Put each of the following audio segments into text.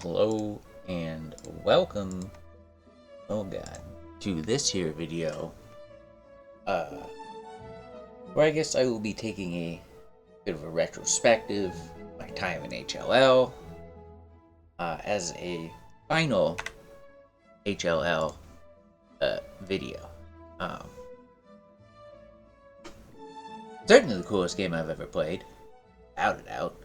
Hello and welcome, oh god, to this here video, uh, where I guess I will be taking a bit of a retrospective of my time in HLL, as a final HLL, video. Um, Certainly the coolest game I've ever played, without a doubt.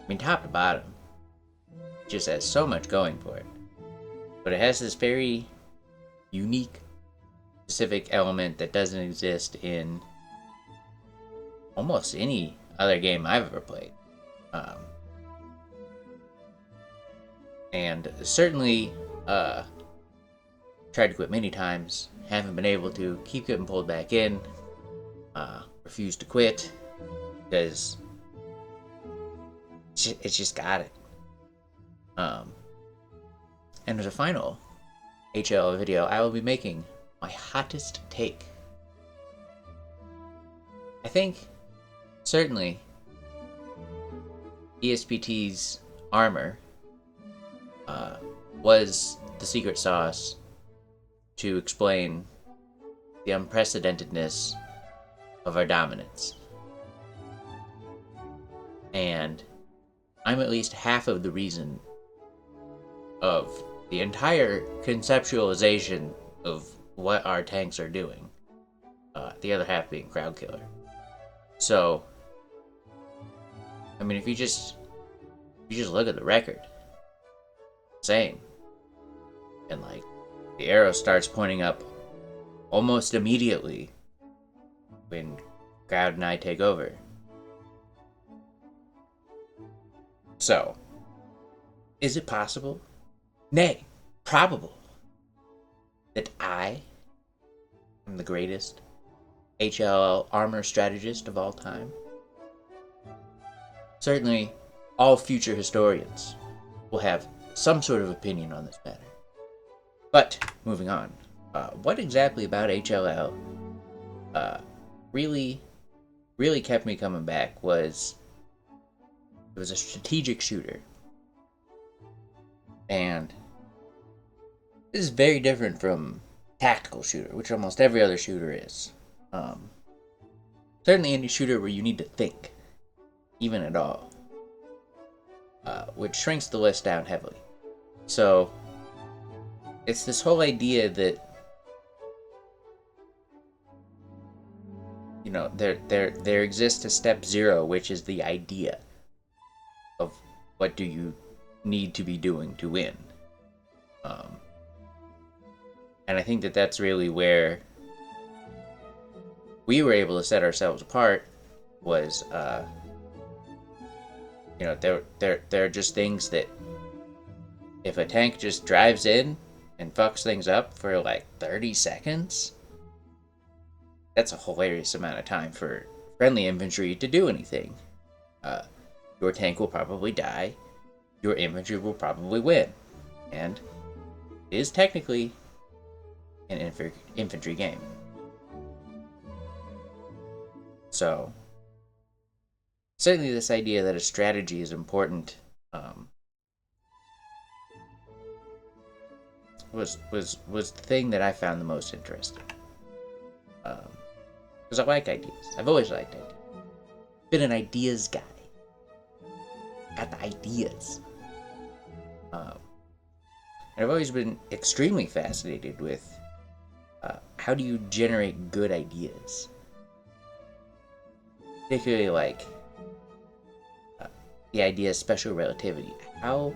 I mean, top to bottom, it just has so much going for it. But it has this very unique, specific element that doesn't exist in almost any other game I've ever played. And certainly, tried to quit many times, haven't been able to, keep getting pulled back in, refuse to quit, because it's just got it. And as a final HL video, I will be making my hottest take. I think, certainly, ESPT's armor was the secret sauce to explain the unprecedentedness of our dominance. And I'm at least half of the reason of the entire conceptualization of what our tanks are doing. The other half being crowd killer. So, I mean, if you just look at the record, same, and like the arrow starts pointing up almost immediately when crowd and I take over. So, is it possible? Nay, probable that I am the greatest HLL armor strategist of all time? Certainly, all future historians will have some sort of opinion on this matter. But, moving on, what exactly about HLL really kept me coming back was it was a strategic shooter. And this is very different from tactical shooter, which almost every other shooter is. Certainly any shooter where you need to think, even at all, which shrinks the list down heavily. So, it's this whole idea that, you know, there exists a step zero, which is the idea of what do you need to be doing to win. And I think that that's really where we were able to set ourselves apart was, you know, there are just things that if a tank just drives in and fucks things up for like 30 seconds, that's a hilarious amount of time for friendly infantry to do anything. Your tank will probably die, your infantry will probably win, and it is technically an infantry game. So, certainly this idea that a strategy is important was the thing that I found the most interesting. Because I like ideas. I've always liked ideas. Been an ideas guy. Got the ideas. And I've always been extremely fascinated with how do you generate good ideas? Particularly like the idea of special relativity. How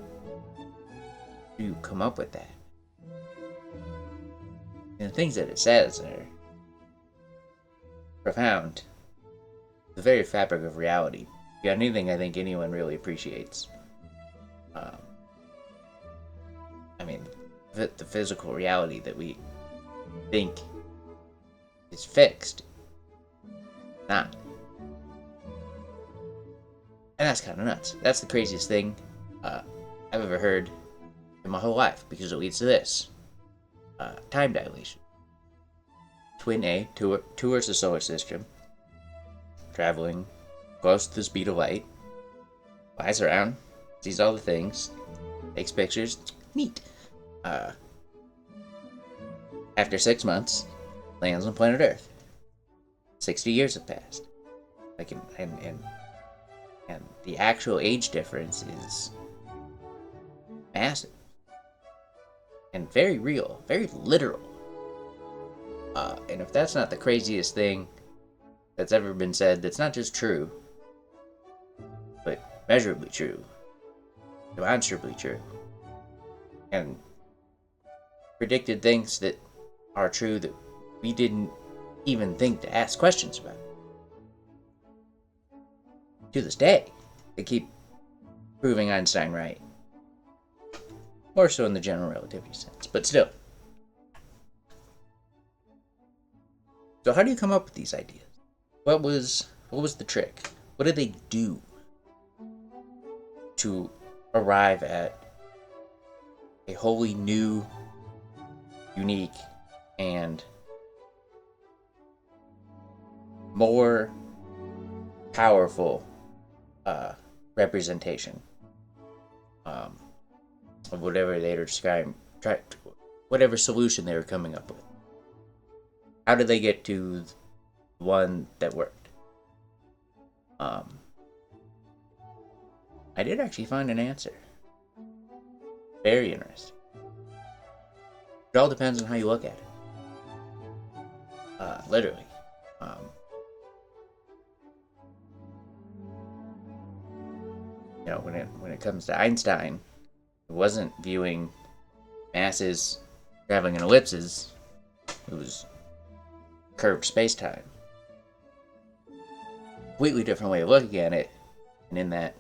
do you come up with that? And the things that it says are profound. The very fabric of reality. Beyond anything I think anyone really appreciates. I mean, the physical reality that we think is fixed. Not. And that's kind of nuts. That's the craziest thing I've ever heard in my whole life, because it leads to this. Time dilation. Twin A tours the solar system, traveling close to the speed of light, flies around, sees all the things, takes pictures. Neat. After 6 months, lands on planet Earth. 60 years have passed. Like, and the actual age difference is massive and very real, very literal. And if that's not the craziest thing that's ever been said, that's not just true, but measurably true, demonstrably true, and predicted things that are true that we didn't even think to ask questions about. To this day, they keep proving Einstein right. More so in the general relativity sense, but still. So how do you come up with these ideas? What was the trick? What did they do to arrive at a wholly new, unique, and more powerful representation of whatever they were describing, whatever solution they were coming up with? How did they get to the one that worked? I did actually find an answer. Very interesting. It all depends on how you look at it. Literally. When it comes to Einstein, it wasn't viewing masses traveling in ellipses. It was curved space-time. Completely different way of looking at it, and in that,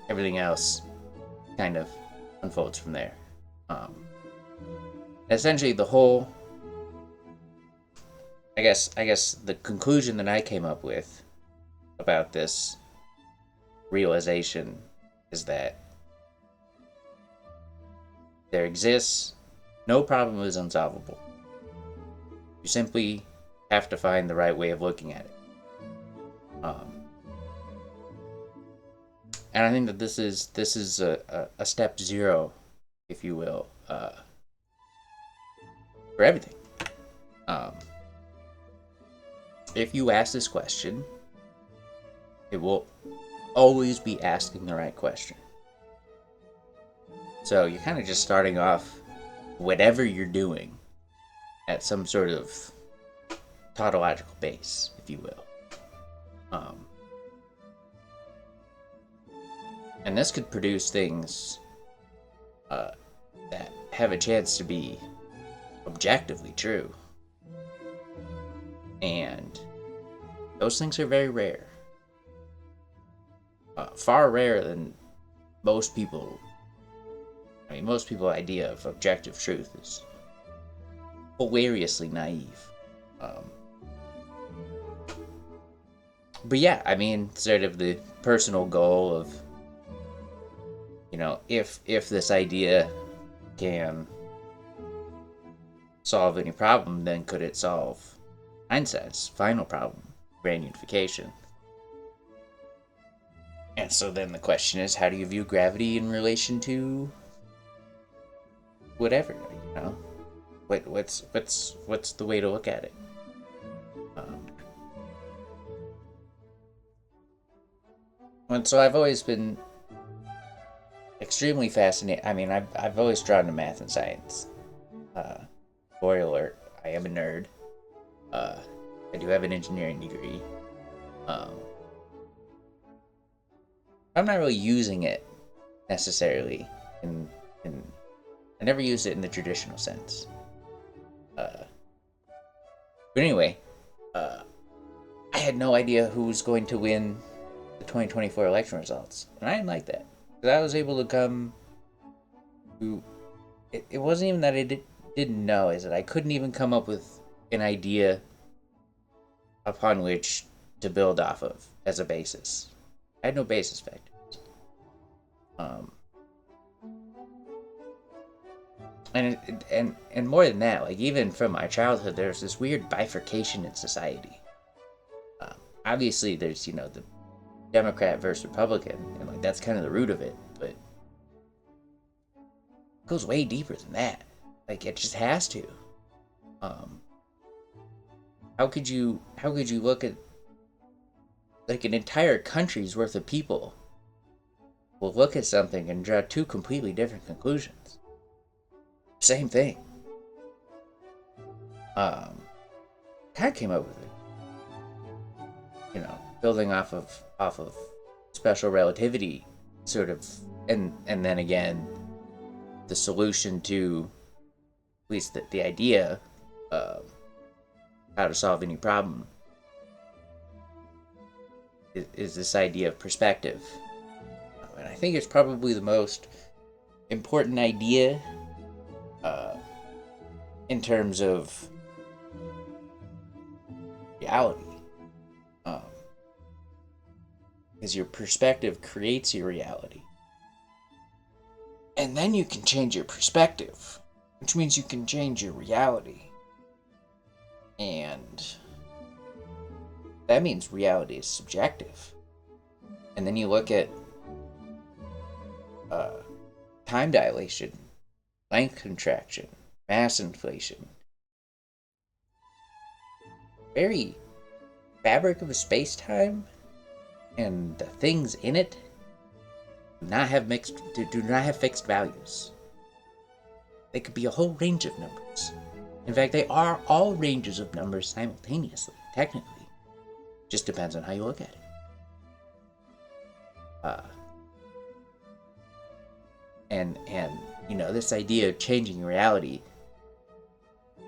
everything else kind of unfolds from there. Essentially, the whole, I guess the conclusion that I came up with about this realization is that there exists no problem is unsolvable. You simply have to find the right way of looking at it. And I think that this is a step zero, if you will, for everything. If you ask this question, it will always be asking the right question. So you're kind of just starting off whatever you're doing at some sort of tautological base, if you will. And this could produce things that have a chance to be objectively true. And those things are very rare. Far rarer than most people. I mean, most people's idea of objective truth is hilariously naive. But yeah, I mean, sort of the personal goal of, if this idea can solve any problem, then could it solve Einstein's final problem, grand unification? And so then the question is, how do you view gravity in relation to whatever, What's the way to look at it? And so I've always been extremely fascinated. I mean, I've always drawn to math and science. Spoiler alert, I am a nerd. I do have an engineering degree. I'm not really using it necessarily I never used it in the traditional sense. But anyway, I had no idea who was going to win the 2024 election results, and I didn't like that, because I was able to come to. It wasn't even that I didn't know; is that I couldn't even come up with an idea upon which to build off of as a basis. I had no basis factors. And more than that, like, even from my childhood, there's this weird bifurcation in society. Obviously, there's the Democrat versus Republican, and like that's kind of the root of it. But goes way deeper than that. Like, it just has to. How could you look at like an entire country's worth of people will look at something and draw two completely different conclusions? Same thing. Kind of came up with it. Building off of special relativity, sort of, and then again, the solution to, at least the idea of how to solve any problem is this idea of perspective. And I think it's probably the most important idea in terms of reality. Because your perspective creates your reality. And then you can change your perspective, which means you can change your reality. And that means reality is subjective. And then you look at time dilation, length contraction, mass inflation. Very fabric of space-time and the things in it do not have fixed values. They could be a whole range of numbers. In fact, they are all ranges of numbers simultaneously, technically. Just depends on how you look at it. And this idea of changing reality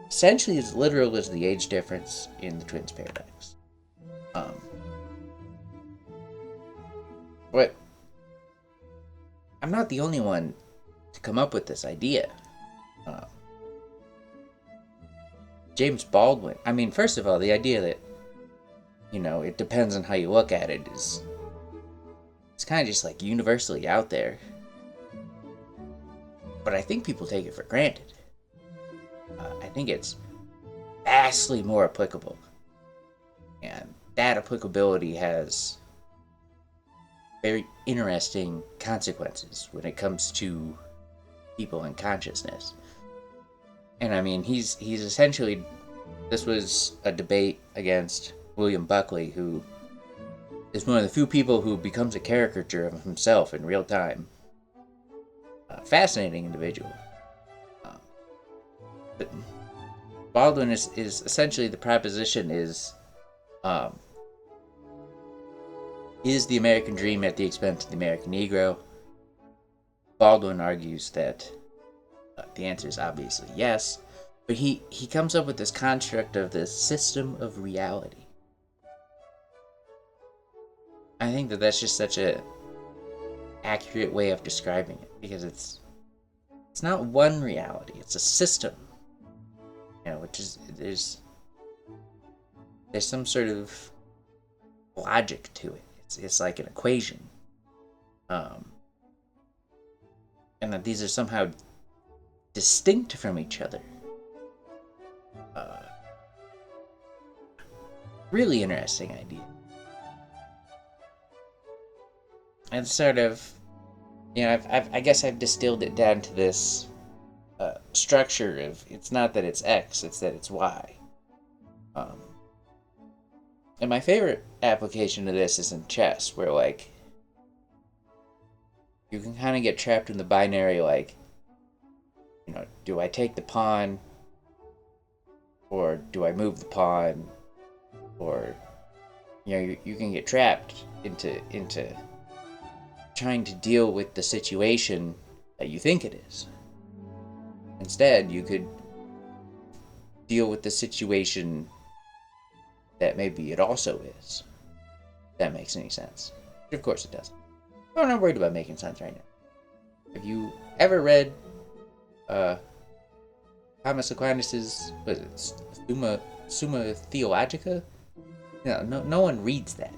essentially is literal as the age difference in the twins paradox. But I'm not the only one to come up with this idea. James Baldwin. I mean, first of all, the idea that, it depends on how you look at it it's kind of just like universally out there. But I think people take it for granted. I think it's vastly more applicable. And that applicability has very interesting consequences when it comes to people and consciousness. And I mean, he's essentially, this was a debate against William Buckley, who is one of the few people who becomes a caricature of himself in real time. Fascinating individual. But Baldwin is essentially, the proposition is the American dream at the expense of the American Negro? Baldwin argues that the answer is obviously yes, but he comes up with this construct of this system of reality. I think that's just such a accurate way of describing it, because it's not one reality, it's a system. Which is, there's some sort of logic to it. It's like an equation. And that these are somehow distinct from each other. Really interesting idea. And sort of, I guess I've distilled it down to this structure of, it's not that it's X, it's that it's Y. And my favorite application of this is in chess, where you can kind of get trapped in the binary, do I take the pawn, or do I move the pawn, or you can get trapped into trying to deal with the situation that you think it is. Instead, you could deal with the situation that maybe it also is. If that makes any sense. Of course it doesn't. I'm not worried about making sense right now. Have you ever read Thomas Aquinas' Summa Theologica? No one reads that.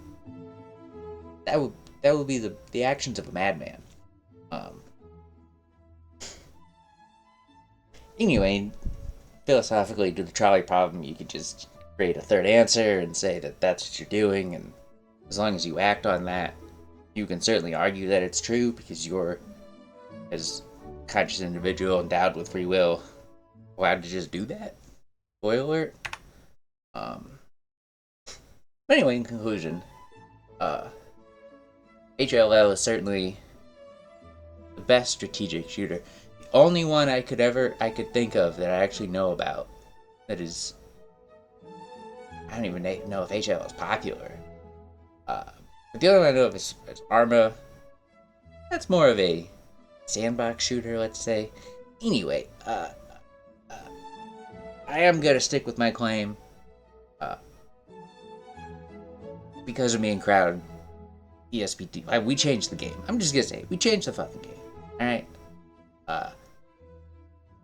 That would be the actions of a madman. Anyway, philosophically, to the trolley problem, you could just create a third answer and say that that's what you're doing, and as long as you act on that, you can certainly argue that it's true, because you're, as conscious individual endowed with free will allowed to just do that. Spoiler alert. But anyway, in conclusion, HLL is certainly the best strategic shooter. The only one I could think of that I actually know about that is, I don't even know if HLL is popular. But the other one I know of is Arma. That's more of a sandbox shooter, let's say. Anyway, I am gonna stick with my claim. Because of me and Crowd, ESPT. We changed the game. I'm just gonna say, we changed the fucking game. Alright?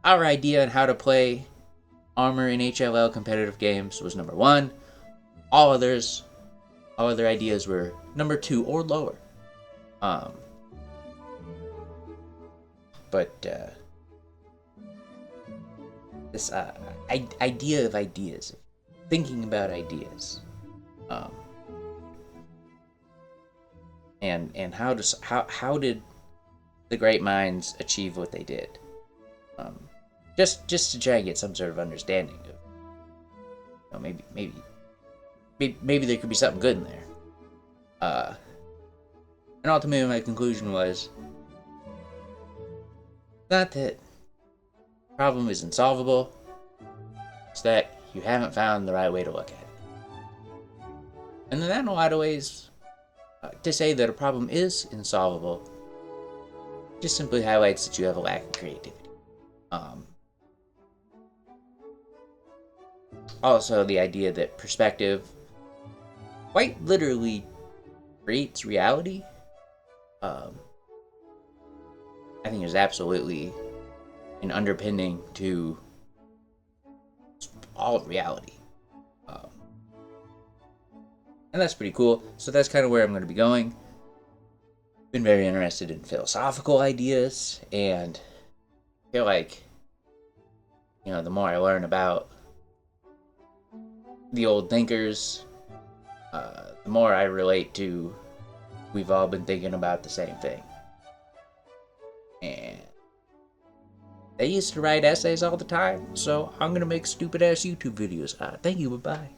Our idea on how to play Armor in HLL competitive games was number 1. All other ideas were number 2 or lower. But this idea of ideas, thinking about ideas, and how did the great minds achieve what they did? Just to try and get some sort of understanding of, maybe there could be something good in there. And ultimately, my conclusion was not that the problem is insolvable; it's that you haven't found the right way to look at it. And then that, in a lot of ways, to say that a problem is insolvable just simply highlights that you have a lack of creativity. Also, the idea that perspective quite literally creates reality, I think is absolutely an underpinning to all of reality. And that's pretty cool. So that's kind of where I'm going to be going. Been very interested in philosophical ideas, and I feel like, the more I learn about the old thinkers, the more I relate to we've all been thinking about the same thing. And they used to write essays all the time, so I'm going to make stupid ass YouTube videos. Thank you, bye-bye.